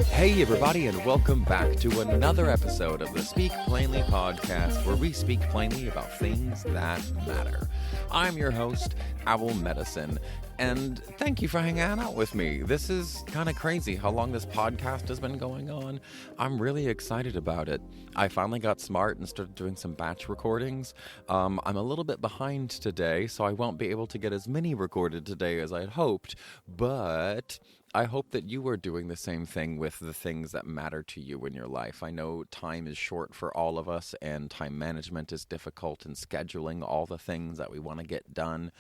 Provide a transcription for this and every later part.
Hey everybody, and welcome back to another episode of the Speak Plainly podcast, where we speak plainly about things that matter. I'm your host, Owl Medicine, and thank you for hanging out with me. This is kind of crazy how long this podcast has been going on. I'm really excited about it. I finally got smart and started doing some batch recordings. I'm a little bit behind today, so I won't be able to get as many recorded today as I'd hoped, but I hope that you are doing the same thing with the things that matter to you in your life. I know time is short for all of us, and time management is difficult, and scheduling all the things that we want to get done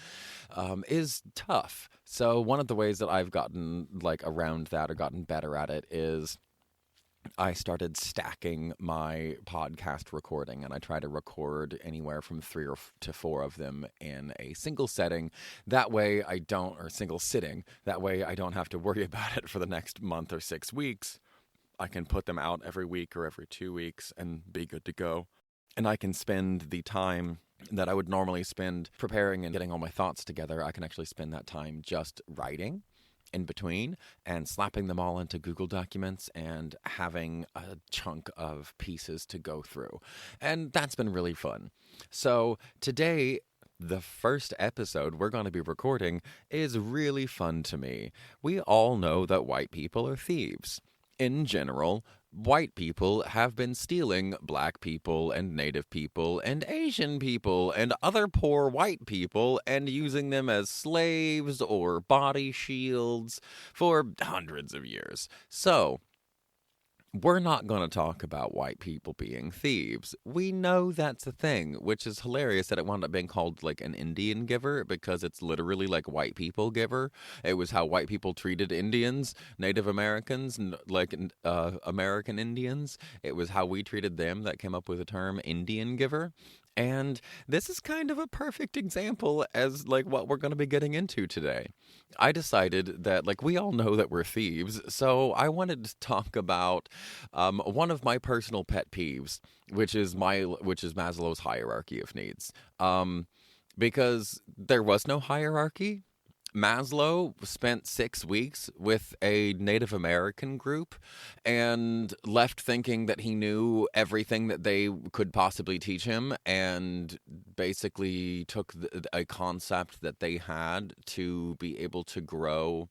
is tough. So one of the ways that I've gotten around that or gotten better at it is I started stacking my podcast recording, and I try to record anywhere from 3 to 4 of them in a single setting. That way single sitting. That way I don't have to worry about it for the next month or 6 weeks. I can put them out every week or every 2 weeks and be good to go. And I can spend the time that I would normally spend preparing and getting all my thoughts together. I can actually spend that time just writing in between and slapping them all into Google Documents and having a chunk of pieces to go through. And that's been really fun. So today, the first episode we're going to be recording is really fun to me. We all know that white people are thieves. In general, white people have been stealing black people and native people and Asian people and other poor white people and using them as slaves or body shields for hundreds of years. So we're not going to talk about white people being thieves. We know that's a thing, which is hilarious that it wound up being called an Indian giver, because it's literally like white people giver. It was how white people treated Indians, Native Americans, American Indians. It was how we treated them that came up with the term Indian giver. And this is kind of a perfect example as what we're going to be getting into today. I decided that we all know that we're thieves, so I wanted to talk about one of my personal pet peeves, which is Maslow's hierarchy of needs. Because there was no hierarchy. Maslow spent 6 weeks with a Native American group and left thinking that he knew everything that they could possibly teach him, and basically took a concept that they had to be able to grow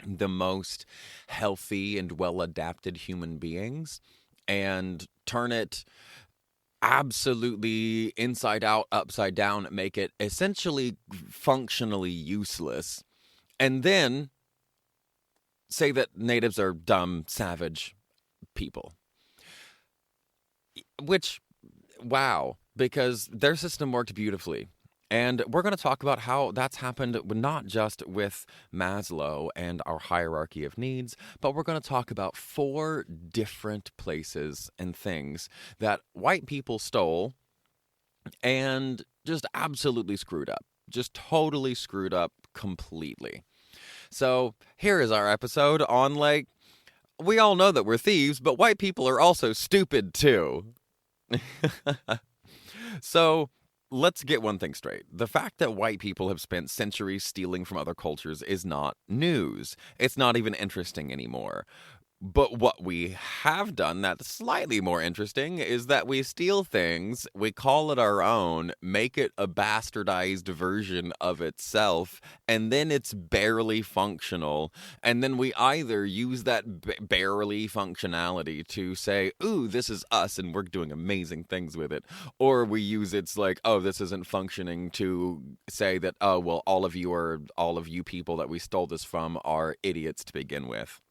the most healthy and well-adapted human beings and turn it absolutely inside out, upside down, make it essentially functionally useless, and then say that natives are dumb, savage people. Which, wow, because their system worked beautifully. And we're going to talk about how that's happened not just with Maslow and our hierarchy of needs, but we're going to talk about 4 different places and things that white people stole and just absolutely screwed up. Just totally screwed up completely. So here is our episode on, we all know that we're thieves, but white people are also stupid too. So let's get one thing straight. The fact that white people have spent centuries stealing from other cultures is not news. It's not even interesting anymore. But what we have done that's slightly more interesting is that we steal things, we call it our own, make it a bastardized version of itself, and then it's barely functional. And then we either use that barely functionality to say, ooh, this is us and we're doing amazing things with it. Or we use it's this isn't functioning, to say that, oh, well, all of you people that we stole this from are idiots to begin with.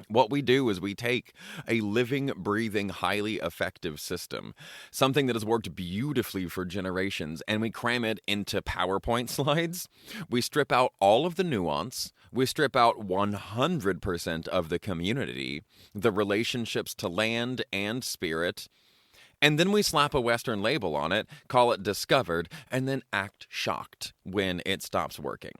What we do is we take a living, breathing, highly effective system, something that has worked beautifully for generations, and we cram it into PowerPoint slides. We strip out all of the nuance. We strip out 100% of the community, the relationships to land and spirit, And then we slap a Western label on it, call it discovered, and then act shocked when it stops working.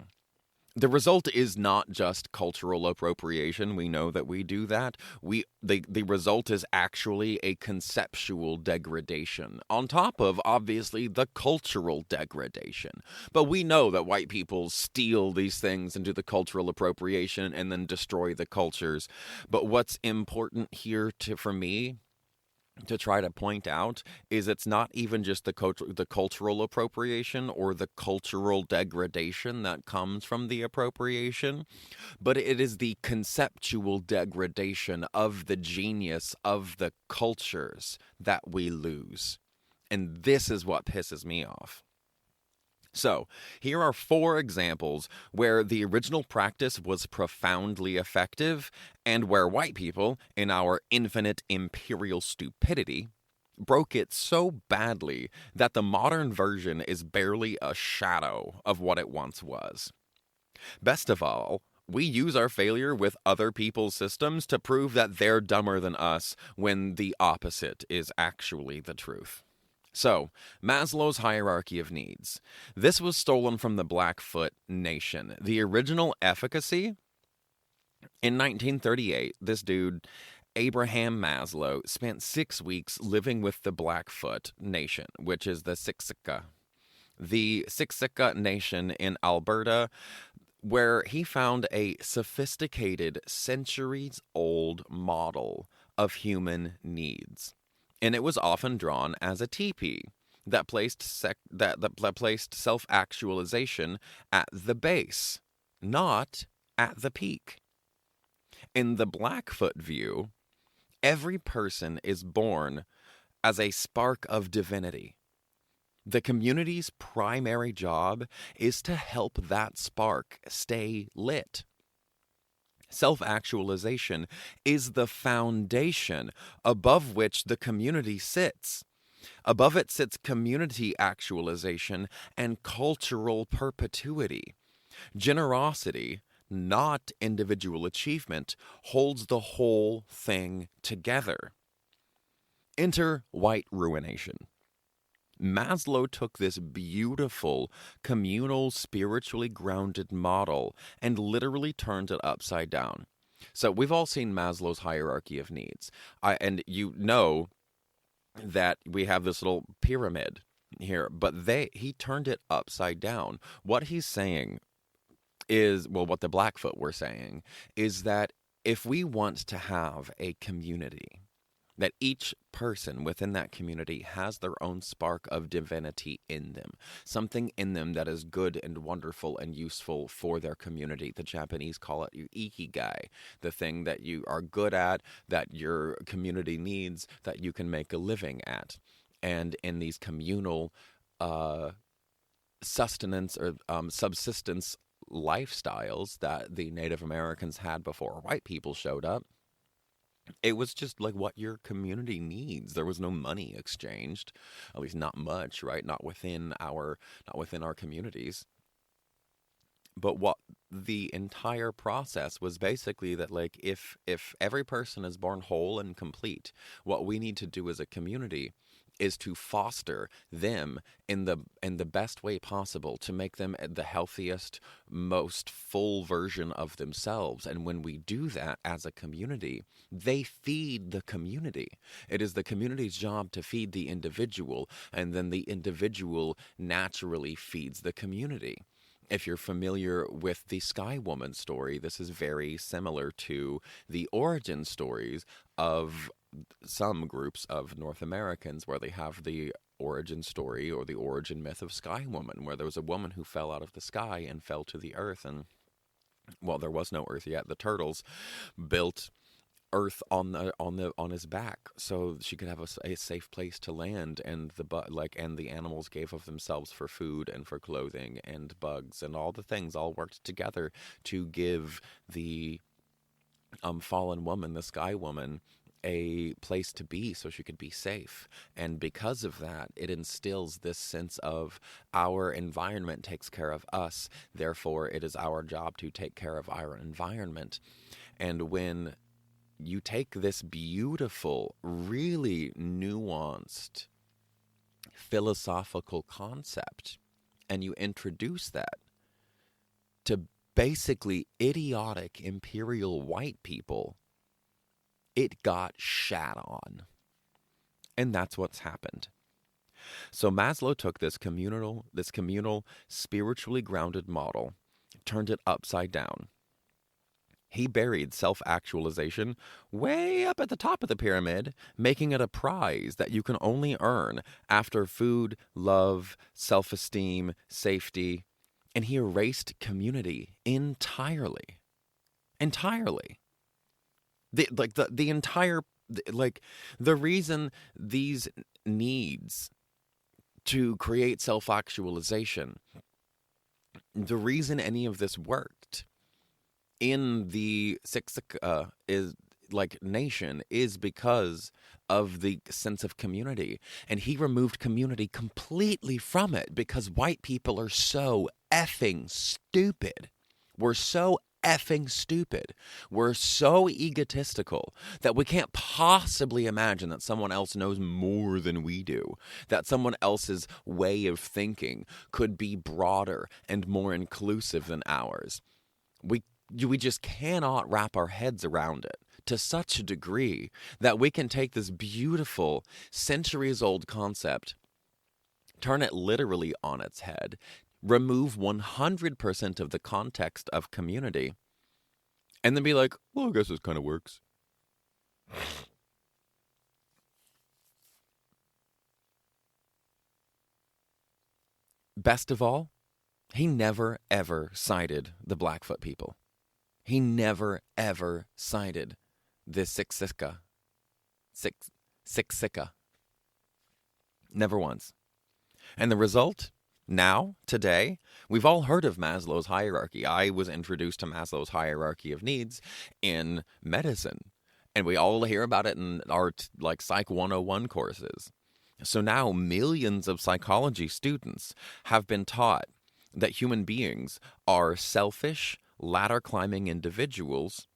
The result is not just cultural appropriation. We know that we do that. The result is actually a conceptual degradation, on top of, obviously, the cultural degradation. But we know that white people steal these things and do the cultural appropriation and then destroy the cultures. But what's important here for me to try to point out is it's not even just the cultural appropriation or the cultural degradation that comes from the appropriation, but it is the conceptual degradation of the genius of the cultures that we lose. And this is what pisses me off. So, here are 4 examples where the original practice was profoundly effective and where white people, in our infinite imperial stupidity, broke it so badly that the modern version is barely a shadow of what it once was. Best of all, we use our failure with other people's systems to prove that they're dumber than us when the opposite is actually the truth. So, Maslow's hierarchy of needs. This was stolen from the Blackfoot Nation. The original efficacy? In 1938, this dude, Abraham Maslow, spent 6 weeks living with the Blackfoot Nation, which is the Siksika. The Siksika Nation in Alberta, where he found a sophisticated, centuries-old model of human needs. And it was often drawn as a teepee that placed self-actualization at the base, not at the peak. In the Blackfoot view, every person is born as a spark of divinity. The community's primary job is to help that spark stay lit. Self-actualization is the foundation above which the community sits. Above it sits community actualization and cultural perpetuity. Generosity, not individual achievement, holds the whole thing together. Enter white ruination. Maslow took this beautiful, communal, spiritually grounded model and literally turned it upside down. So we've all seen Maslow's hierarchy of needs. And you know that we have this little pyramid here, but he turned it upside down. What he's saying is, well, what the Blackfoot were saying is that if we want to have a community, that each person within that community has their own spark of divinity in them, something in them that is good and wonderful and useful for their community. The Japanese call it ikigai, the thing that you are good at, that your community needs, that you can make a living at. And in these communal sustenance or subsistence lifestyles that the Native Americans had before white people showed up, it was just like what your community needs. There was no money exchanged, at least not much, right? Not within our communities. But what the entire process was basically that, like, if every person is born whole and complete, what we need to do as a community is to foster them in the best way possible, to make them the healthiest, most full version of themselves. And when we do that as a community, they feed the community. It is the community's job to feed the individual, and then the individual naturally feeds the community. If you're familiar with the Sky Woman story, this is very similar to the origin stories of some groups of North Americans, where they have the origin story or the origin myth of Sky Woman, where there was a woman who fell out of the sky and fell to the earth. And, well, there was no earth yet. The turtles built earth on his back so she could have a safe place to land, and the animals gave of themselves for food and for clothing, and bugs and all the things all worked together to give the fallen woman, the Sky Woman, a place to be so she could be safe. And because of that, it instills this sense of our environment takes care of us, therefore it is our job to take care of our environment. And when you take this beautiful, really nuanced philosophical concept and you introduce that to basically idiotic imperial white people, it got shat on. And that's what's happened. So Maslow took this communal, spiritually grounded model, turned it upside down. He buried self-actualization way up at the top of the pyramid, making it a prize that you can only earn after food, love, self-esteem, safety. And he erased community entirely. Entirely. The reason these needs to create self-actualization, the reason any of this worked in the nation is because of the sense of community. And he removed community completely from it because white people are so effing stupid. We're so effing stupid. We're so egotistical that we can't possibly imagine that someone else knows more than we do, that someone else's way of thinking could be broader and more inclusive than ours. We just cannot wrap our heads around it to such a degree that we can take this beautiful, centuries-old concept, turn it literally on its head, remove 100% of the context of community, and then be like, well, I guess this kind of works. Best of all, he never, ever cited the Blackfoot people. He never, ever cited the Siksika. Never once. And the result? Now, today, we've all heard of Maslow's hierarchy. I was introduced to Maslow's hierarchy of needs in medicine. And we all hear about it in our Psych 101 courses. So now millions of psychology students have been taught that human beings are selfish, ladder-climbing individuals.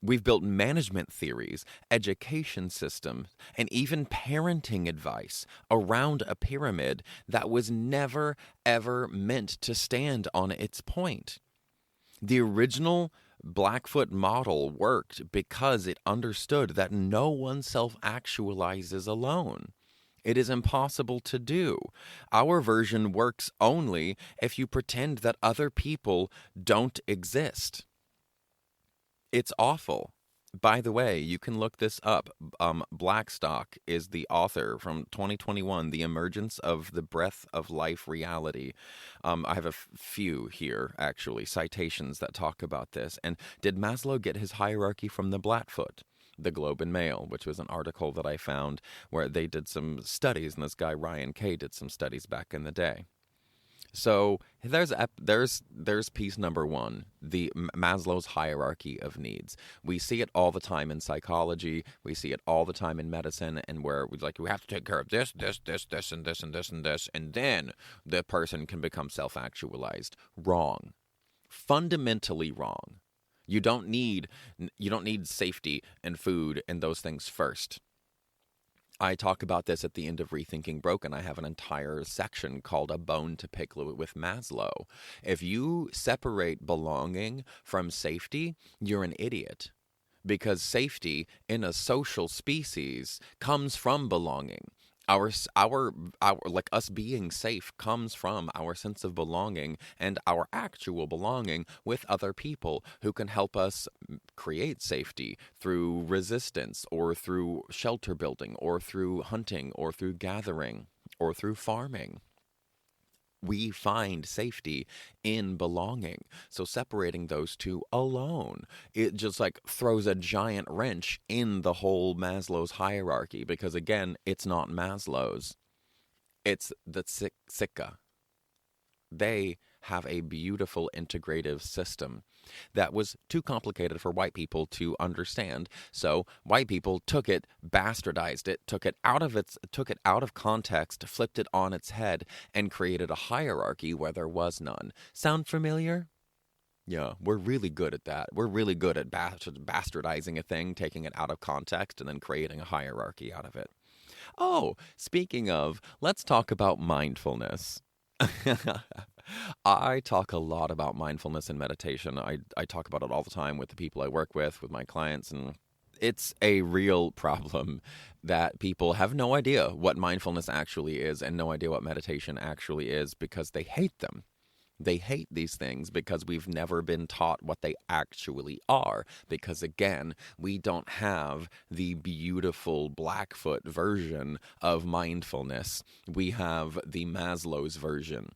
We've built management theories, education systems, and even parenting advice around a pyramid that was never, ever meant to stand on its point. The original Blackfoot model worked because it understood that no one self-actualizes alone. It is impossible to do. Our version works only if you pretend that other people don't exist. It's awful. By the way, you can look this up. Blackstock is the author from 2021, The Emergence of the Breath of Life Reality. I have a few here, actually, citations that talk about this. And did Maslow get his hierarchy from the Blackfoot? The Globe and Mail, which was an article that I found where they did some studies, and this guy Ryan Kay did some studies back in the day. So there's piece number one, the Maslow's hierarchy of needs. We see it all the time in psychology. We see it all the time in medicine, and where we have to take care of this, and this, and this, and then the person can become self-actualized. Wrong. Fundamentally wrong. You don't need safety and food and those things first. I talk about this at the end of Rethinking Broken. I have an entire section called A Bone to Pick with Maslow. If you separate belonging from safety, you're an idiot. Because safety in a social species comes from belonging. Our us being safe comes from our sense of belonging and our actual belonging with other people who can help us create safety through resistance or through shelter building or through hunting or through gathering or through farming. We find safety in belonging. So separating those two alone, it just throws a giant wrench in the whole Maslow's hierarchy, because again, it's not Maslow's. It's the Siksika. They have a beautiful integrative system that was too complicated for white people to understand. So white people took it, bastardized it, took it out of context, flipped it on its head, and created a hierarchy where there was none. Sound familiar? Yeah, we're really good at that. We're really good at bastardizing a thing, taking it out of context, and then creating a hierarchy out of it. Oh, speaking of, let's talk about mindfulness. I talk a lot about mindfulness and meditation. I talk about it all the time with the people I work with my clients, and it's a real problem that people have no idea what mindfulness actually is and no idea what meditation actually is because they hate them. They hate these things because we've never been taught what they actually are. Because again, we don't have the beautiful Blackfoot version of mindfulness. We have the Maslow's version.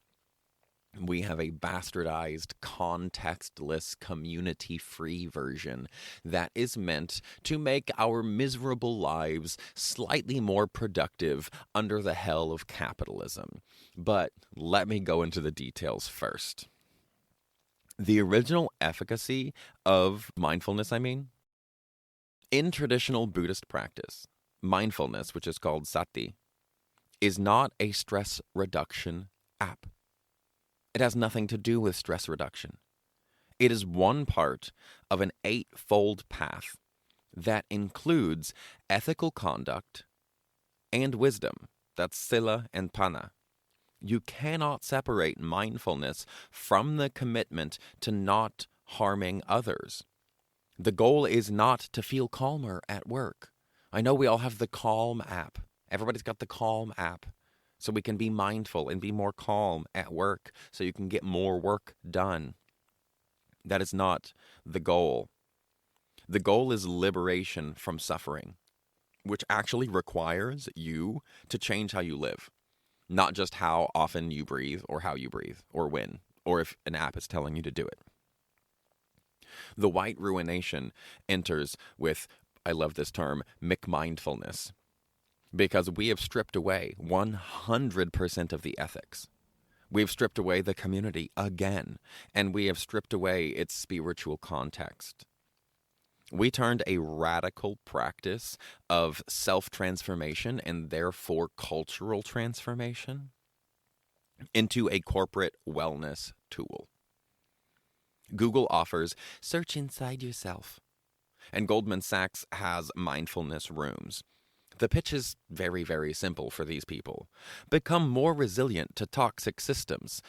We have a bastardized, contextless, community-free version that is meant to make our miserable lives slightly more productive under the hell of capitalism. But let me go into the details first. The original efficacy of mindfulness, in traditional Buddhist practice, mindfulness, which is called Sati, is not a stress reduction app. It has nothing to do with stress reduction. It is one part of an eightfold path that includes ethical conduct and wisdom. That's sila and pana. You cannot separate mindfulness from the commitment to not harming others. The goal is not to feel calmer at work. I know we all have the Calm app. Everybody's got the Calm app. So we can be mindful and be more calm at work so you can get more work done. That is not the goal. The goal is liberation from suffering, which actually requires you to change how you live, not just how often you breathe or how you breathe or when, or if an app is telling you to do it. The white ruination enters with, I love this term, McMindfulness. Because we have stripped away 100% of the ethics. We've stripped away the community again, and we have stripped away its spiritual context. We turned a radical practice of self-transformation and therefore cultural transformation into a corporate wellness tool. Google offers search inside yourself, and Goldman Sachs has mindfulness rooms. The pitch is very, very simple for these people. Become more resilient to toxic systems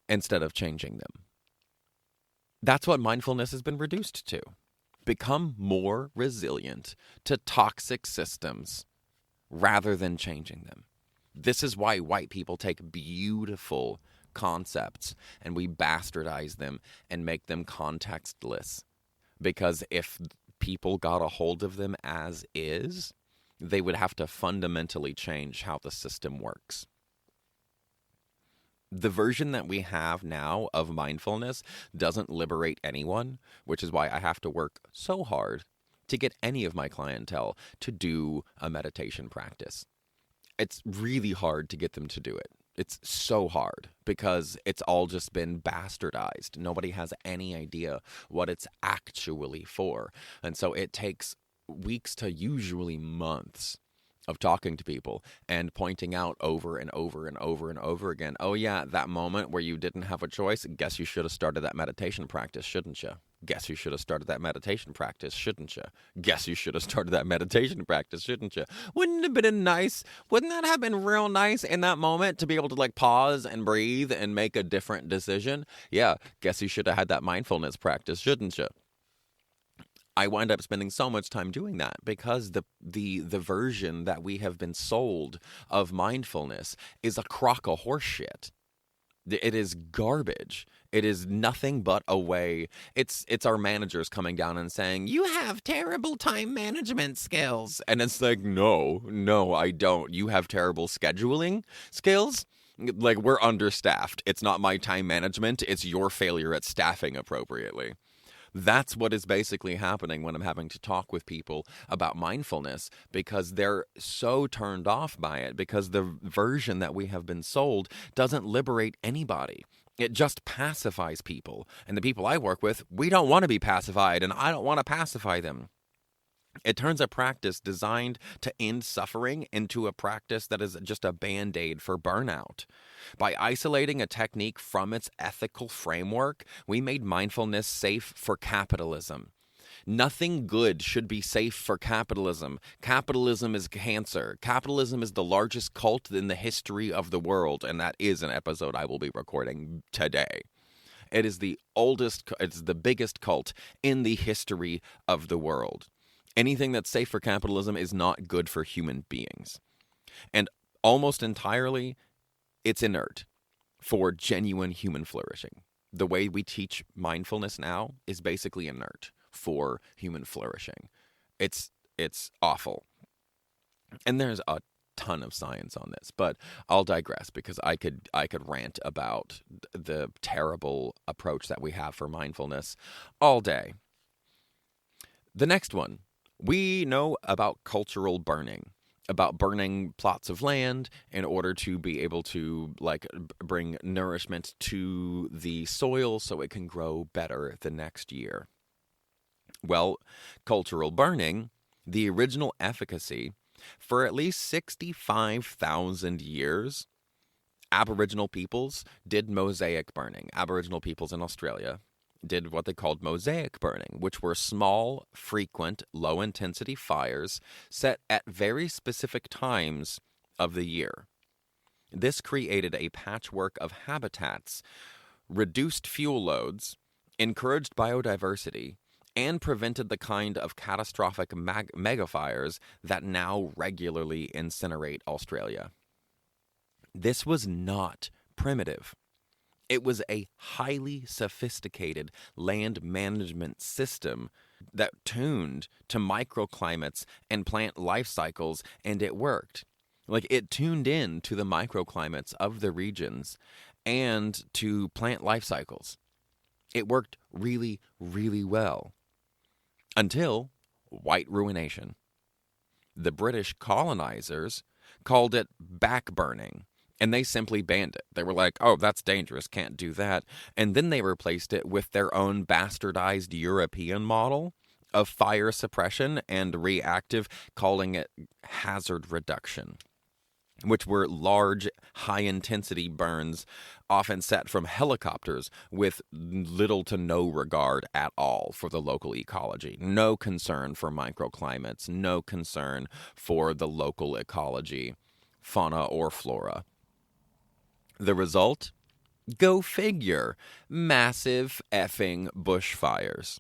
instead of changing them. That's what mindfulness has been reduced to. Become more resilient to toxic systems rather than changing them. This is why white people take beautiful concepts and we bastardize them and make them contextless. Because if people got a hold of them as is, they would have to fundamentally change how the system works. The version that we have now of mindfulness doesn't liberate anyone, which is why I have to work so hard to get any of my clientele to do a meditation practice. It's really hard to get them to do it. It's so hard because it's all just been bastardized. Nobody has any idea what it's actually for. And so it takes weeks to usually months of talking to people and pointing out over and over and over and over again, oh yeah, that moment where you didn't have a choice, guess you should have started that meditation practice, shouldn't you? Guess you should have started that meditation practice, shouldn't you? Guess you should have started that meditation practice, shouldn't you? Wouldn't it have been nice? Wouldn't that have been real nice in that moment to be able to like pause and breathe and make a different decision? Yeah, guess you should have had that mindfulness practice, shouldn't you? I wind up spending so much time doing that because the version that we have been sold of mindfulness is a crock of horse shit. It is garbage. It is nothing but a way. It's our managers coming down and saying, you have terrible time management skills. And it's like, no, I don't. You have terrible scheduling skills? Like, we're understaffed. It's not my time management. It's your failure at staffing appropriately. That's what is basically happening when I'm having to talk with people about mindfulness because they're so turned off by it because the version that we have been sold doesn't liberate anybody. It just pacifies people. And the people I work with, we don't want to be pacified, and I don't want to pacify them. It turns a practice designed to end suffering into a practice that is just a band-aid for burnout. By isolating a technique from its ethical framework, we made mindfulness safe for capitalism. Nothing good should be safe for capitalism. Capitalism is cancer. Capitalism is the largest cult in the history of the world, and that is an episode I will be recording today. It is the oldest, it's the biggest cult in the history of the world. Anything that's safe for capitalism is not good for human beings. And almost entirely, it's inert for genuine human flourishing. The way we teach mindfulness now is basically inert for human flourishing. It's awful. And there's a ton of science on this, but I'll digress because I could rant about the terrible approach that we have for mindfulness all day. The next one. We know about cultural burning, about burning plots of land in order to be able to bring nourishment to the soil so it can grow better the next year. Well, cultural burning, the original efficacy, for at least 65,000 years, Aboriginal peoples did mosaic burning. Aboriginal peoples in Australia did what they called mosaic burning, which were small, frequent, low-intensity fires set at very specific times of the year. This created a patchwork of habitats, reduced fuel loads, encouraged biodiversity, and prevented the kind of catastrophic megafires that now regularly incinerate Australia. This was not primitive. It was a highly sophisticated land management system that tuned to microclimates and plant life cycles, and it worked. It tuned in to the microclimates of the regions and to plant life cycles. It worked really, really well. Until white ruination. The British colonizers called it backburning. And they simply banned it. They were like, oh, that's dangerous, can't do that. And then they replaced it with their own bastardized European model of fire suppression and reactive, calling it hazard reduction, which were large, high-intensity burns often set from helicopters with little to no regard at all for the local ecology. No concern for microclimates, no concern for the local ecology, fauna or flora. The result? Go figure. Massive effing bushfires.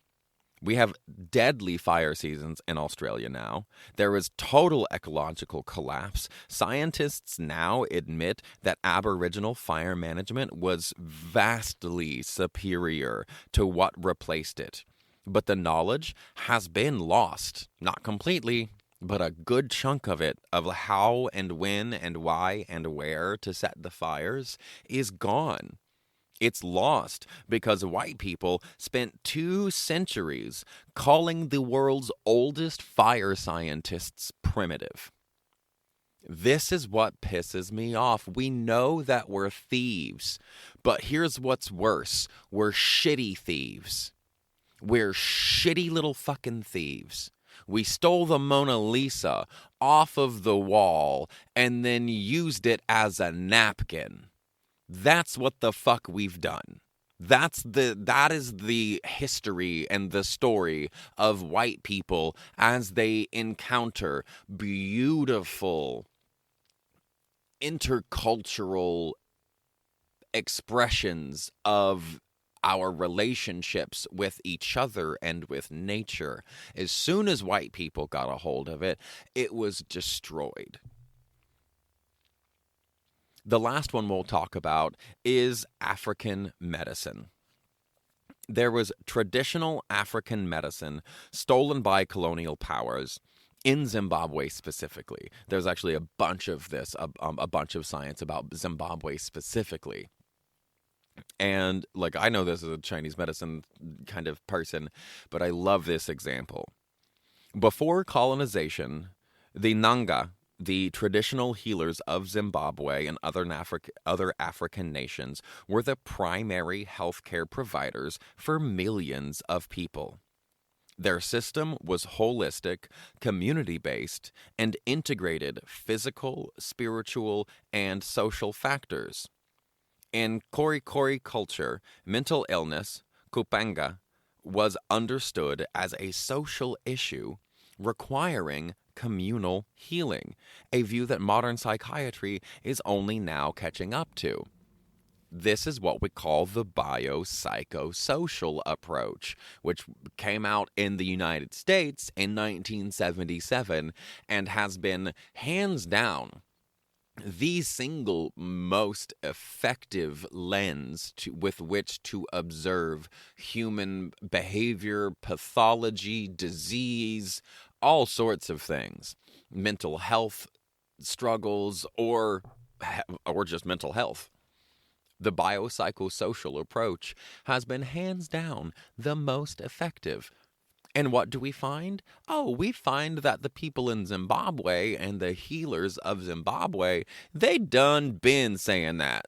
We have deadly fire seasons in Australia now. There is total ecological collapse. Scientists now admit that Aboriginal fire management was vastly superior to what replaced it. But the knowledge has been lost. Not completely, but a good chunk of it, of how and when and why and where to set the fires, is gone. It's lost because white people spent 2 centuries calling the world's oldest fire scientists primitive. This is what pisses me off. We know that we're thieves, but here's what's worse. We're shitty thieves. We're shitty little fucking thieves. We stole the Mona Lisa off of the wall and then used it as a napkin. That's what the fuck we've done. That is the history and the story of white people as they encounter beautiful intercultural expressions of our relationships with each other and with nature. As soon as white people got a hold of it, it was destroyed. The last one we'll talk about is African medicine. There was traditional African medicine stolen by colonial powers in Zimbabwe specifically. There's actually a bunch of this, a bunch of science about Zimbabwe specifically. And I know this is a Chinese medicine kind of person, but I love this example. Before colonization, the Nanga, the traditional healers of Zimbabwe and other African nations, were the primary healthcare providers for millions of people. Their system was holistic, community-based, and integrated physical, spiritual, and social factors. In Kori culture, mental illness, kupanga, was understood as a social issue requiring communal healing, a view that modern psychiatry is only now catching up to. This is what we call the biopsychosocial approach, which came out in the United States in 1977 and has been hands down the single most effective lens with which to observe human behavior, pathology, disease, all sorts of things, mental health struggles, or just mental health. The biopsychosocial approach has been hands down the most effective. And what do we find? Oh, we find that the people in Zimbabwe and the healers of Zimbabwe, they done been saying that.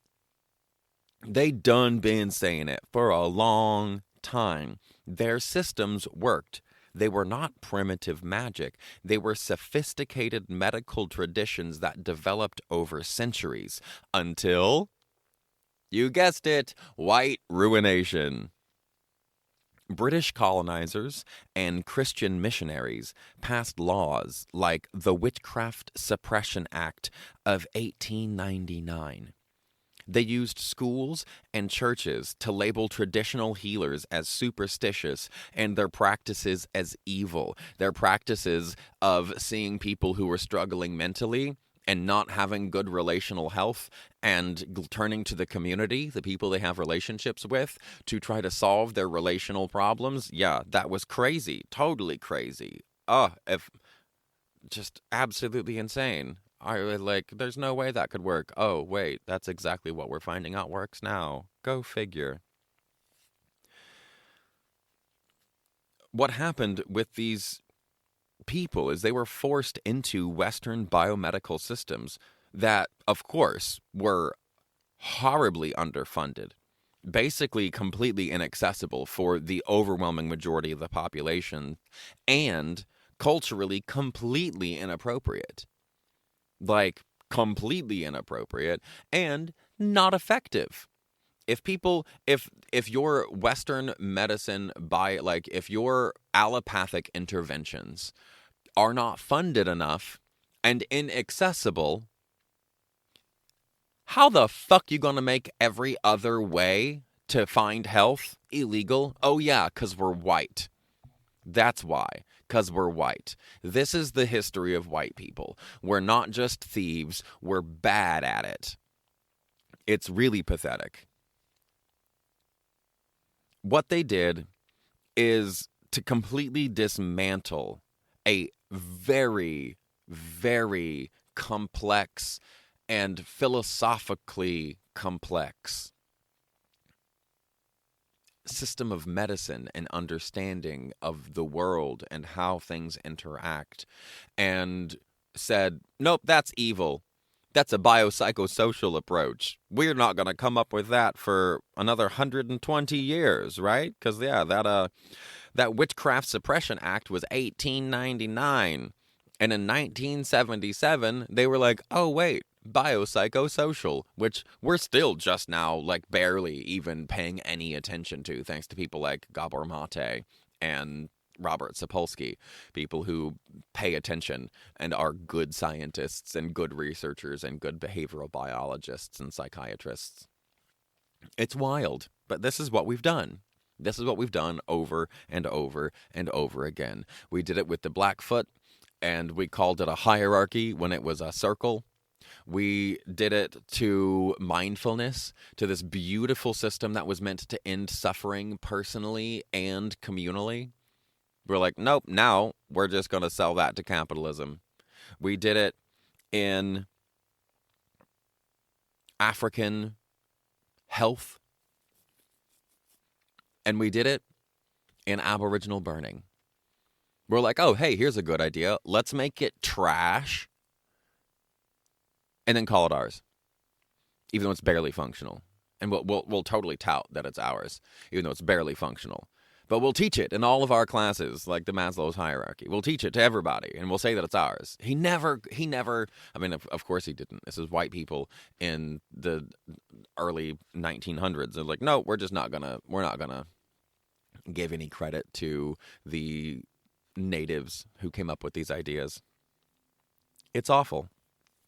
They done been saying it for a long time. Their systems worked. They were not primitive magic. They were sophisticated medical traditions that developed over centuries until, you guessed it, white ruination. British colonizers and Christian missionaries passed laws like the Witchcraft Suppression Act of 1899. They used schools and churches to label traditional healers as superstitious and their practices as evil. Their practices of seeing people who were struggling mentally and not having good relational health and turning to the community, the people they have relationships with, to try to solve their relational problems. Yeah, that was crazy. Totally crazy. Just absolutely insane. There's no way that could work. Oh, wait, that's exactly what we're finding out works now. Go figure. What happened with these people is they were forced into Western biomedical systems that, of course, were horribly underfunded, basically completely inaccessible for the overwhelming majority of the population, and culturally completely inappropriate. Like, completely inappropriate and not effective. If your Western medicine if your allopathic interventions are not funded enough and inaccessible, how the fuck you gonna make every other way to find health illegal? Oh yeah, 'cause we're white. That's why. 'Cause we're white. This is the history of white people. We're not just thieves, we're bad at it. It's really pathetic. What they did is to completely dismantle a very, very complex and philosophically complex system of medicine and understanding of the world and how things interact, and said, nope, that's evil. That's a biopsychosocial approach. We're not going to come up with that for another 120 years, right? Because, yeah, that Witchcraft Suppression Act was 1899. And in 1977, they were like, oh, wait, biopsychosocial, which we're still just now, barely even paying any attention to, thanks to people like Gabor Mate and Robert Sapolsky, people who pay attention and are good scientists and good researchers and good behavioral biologists and psychiatrists. It's wild, but this is what we've done. This is what we've done over and over and over again. We did it with the Blackfoot, and we called it a hierarchy when it was a circle. We did it to mindfulness, to this beautiful system that was meant to end suffering personally and communally. We're like, nope, now we're just going to sell that to capitalism. We did it in African health, and we did it in Aboriginal burning. We're like, oh, hey, here's a good idea. Let's make it trash and then call it ours, even though it's barely functional. And we'll totally tout that it's ours, even though it's barely functional. But we'll teach it in all of our classes, like the Maslow's hierarchy. We'll teach it to everybody, and we'll say that it's ours. He never, I mean, of course he didn't. This is white people in the early 1900s. They're like, no, we're not gonna give any credit to the natives who came up with these ideas. It's awful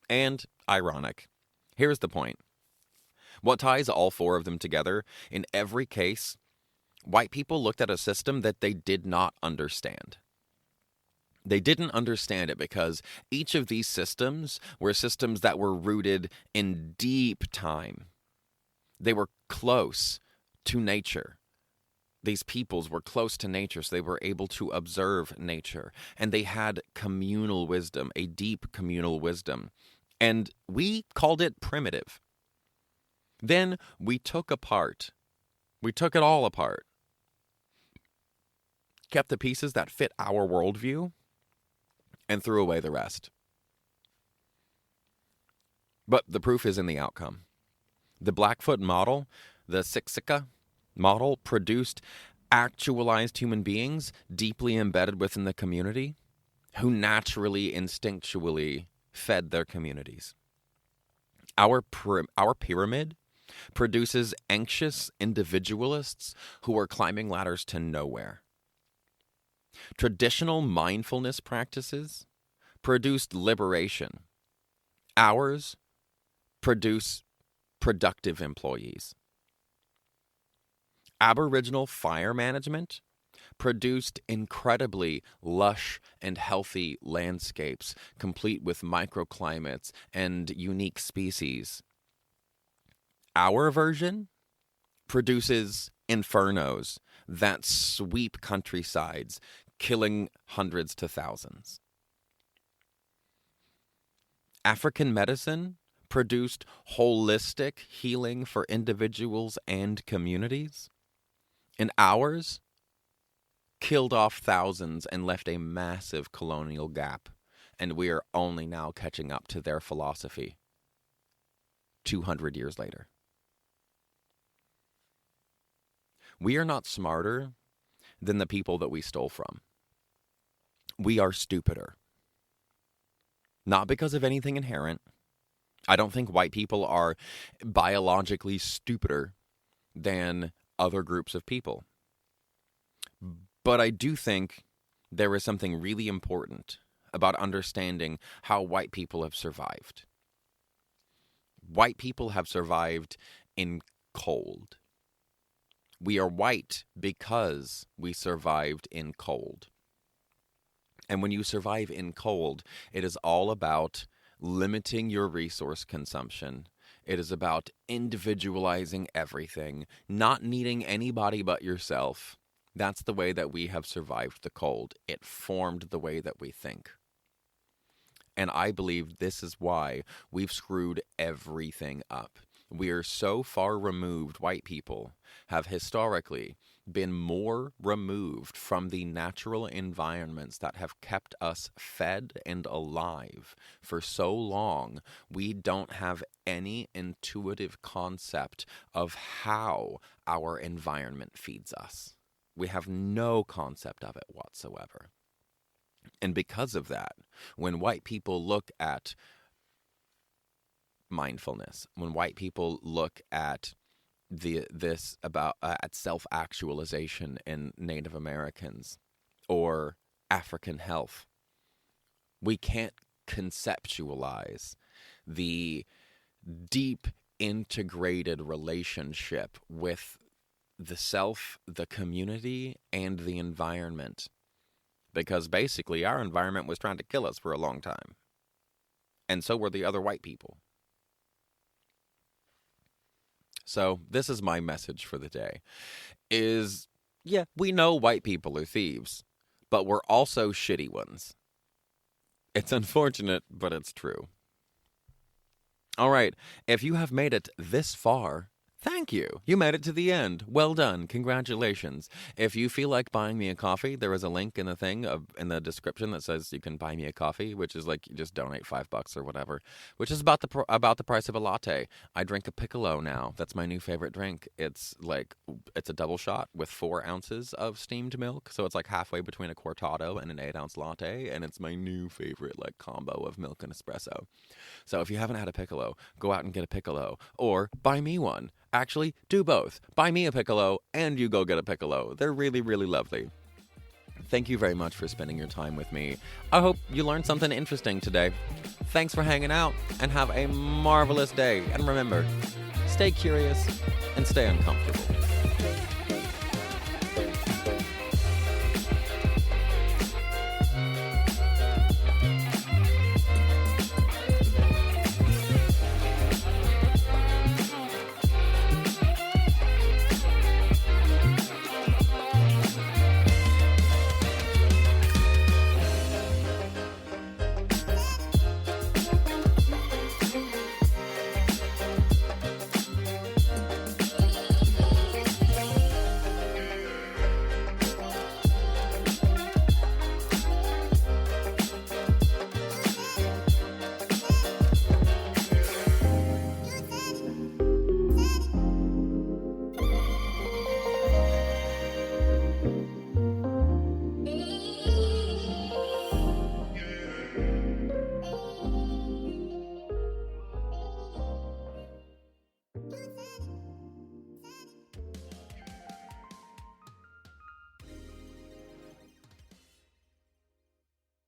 and ironic. Here's the point. What ties all four of them together, in every case, white people looked at a system that they did not understand. They didn't understand it because each of these systems were systems that were rooted in deep time. They were close to nature. These peoples were close to nature, so they were able to observe nature. And they had communal wisdom, a deep communal wisdom. And we called it primitive. Then we took it all apart. Kept the pieces that fit our worldview and threw away the rest. But the proof is in the outcome. The Blackfoot model, the Siksika model, produced actualized human beings deeply embedded within the community who naturally, instinctually fed their communities. Our pyramid produces anxious individualists who are climbing ladders to nowhere. Traditional mindfulness practices produced liberation. Ours produce productive employees. Aboriginal fire management produced incredibly lush and healthy landscapes, complete with microclimates and unique species. Our version produces infernos that sweep countrysides, killing hundreds to thousands. African medicine produced holistic healing for individuals and communities. And ours killed off thousands and left a massive colonial gap. And we are only now catching up to their philosophy 200 years later. We are not smarter than the people that we stole from. We are stupider. Not because of anything inherent. I don't think white people are biologically stupider than other groups of people. But I do think there is something really important about understanding how white people have survived. White people have survived in cold. We are white because we survived in cold. And when you survive in cold, it is all about limiting your resource consumption. It is about individualizing everything, not needing anybody but yourself. That's the way that we have survived the cold. It formed the way that we think. And I believe this is why we've screwed everything up. We are so far removed, white people have historically been more removed from the natural environments that have kept us fed and alive for so long. We don't have any intuitive concept of how our environment feeds us. We have no concept of it whatsoever. And because of that, when white people look at mindfulness, when white people look at at self-actualization in Native Americans or African health, we can't conceptualize the deep integrated relationship with the self, the community, and the environment. Because basically our environment was trying to kill us for a long time. And so were the other white people. So this is my message for the day. Yeah, we know white people are thieves, but we're also shitty ones. It's unfortunate, but it's true. All right, if you have made it this far, Thank you. You made it to the end. Well done. Congratulations. If you feel like buying me a coffee, there is a link in the thing in the description that says you can buy me a coffee, which is like you just donate $5 or whatever, which is about the price of a latte. I drink a piccolo now. That's my new favorite drink. It's a double shot with 4 ounces of steamed milk, so it's like halfway between a cortado and an 8-ounce latte, and it's my new favorite like combo of milk and espresso. So if you haven't had a piccolo, go out and get a piccolo, or buy me one. Actually, do both. Buy me a piccolo and you go get a piccolo. They're really, really lovely. Thank you very much for spending your time with me. I hope you learned something interesting today. Thanks for hanging out and have a marvelous day. And remember, stay curious and stay uncomfortable.